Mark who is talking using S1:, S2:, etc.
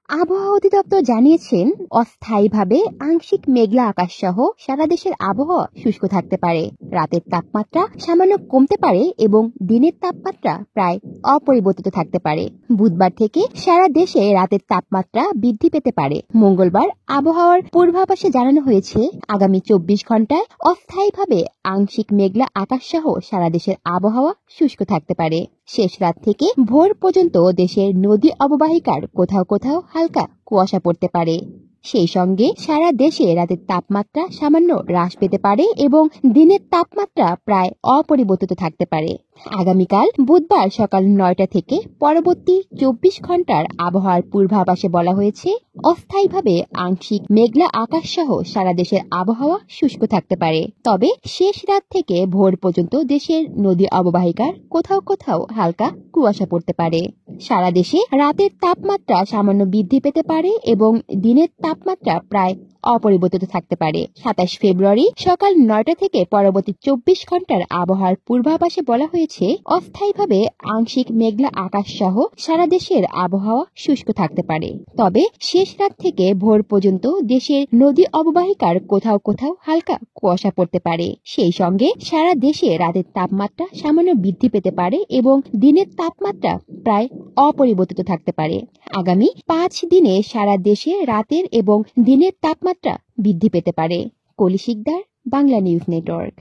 S1: আবহাওয়া অধিদপ্তর জানিয়েছেন, অস্থায়ীভাবে আংশিক মেঘলা আকাশ সহ সারা দেশের আবহাওয়া শুষ্ক থাকতে পারে। রাতের তাপমাত্রা সামান্য কমতে পারে এবং দিনের তাপমাত্রা প্রায় অপরিবর্তিত থাকতে পারে। বুধবার থেকে সারা দেশে রাতের তাপমাত্রা বৃদ্ধি পেতে পারে। মঙ্গলবার আবহাওয়ার পূর্বাভাসে জানানো হয়েছে, আগামী 24 ঘন্টায় অস্থায়ীভাবে আংশিক মেঘলা আকাশ সহ সারা দেশের আবহাওয়া শুষ্ক থাকতে পারে। শেষ রাত থেকে ভোর পর্যন্ত দেশের নদী অববাহিকার কোথাও কোথাও হালকা কুয়াশা পড়তে পারে। সেই সঙ্গে সারা দেশে রাতের তাপমাত্রা সামান্য হ্রাস পেতে পারে এবং দিনের তাপমাত্রা প্রায় অপরিবর্তিত থাকতে পারে। আগামীকাল বুধবার সকাল 9টা থেকে পরবর্তী 24 ঘন্টার আবহাওয়ার পূর্বাভাসে বলা হয়েছে, অস্থায়ীভাবে আংশিক মেঘলা আকাশ সহ সারা দেশের আবহাওয়া শুষ্ক থাকতে পারে। তবে শেষ রাত থেকে ভোর পর্যন্ত দেশের নদী অববাহিকার কোথাও কোথাও হালকা কুয়াশা পড়তে পারে। সারা দেশে রাতের তাপমাত্রা সামান্য বৃদ্ধি পেতে পারে এবং দিনের তাপমাত্রা প্রায় অপরিবর্তিত থাকতে পারে। 27 ফেব্রুয়ারি সকাল 9টা থেকে পরবর্তী 24 ঘন্টার আবহাওয়ার পূর্বাভাসে বলা হয়েছে, অস্থায়ীভাবে আংশিক মেঘলা আকাশ সহ সারা দেশের আবহাওয়া শুষ্ক থাকতে পারে। তবে শেষ রাত থেকে ভোর পর্যন্ত দেশের নদী অববাহিকার কোথাও কোথাও হালকা কুয়াশা পড়তে পারে। সেই সঙ্গে সারা দেশে রাতের তাপমাত্রা সামান্য বৃদ্ধি পেতে পারে এবং দিনের তাপমাত্রা প্রায় অপরিবর্তিত থাকতে পারে। আগামী 5 দিনে সারা দেশে রাতের এবং দিনের তাপমাত্রা বৃদ্ধি পেতে পারে। কলি শিকদার, বাংলা নিউজ নেটওয়ার্ক।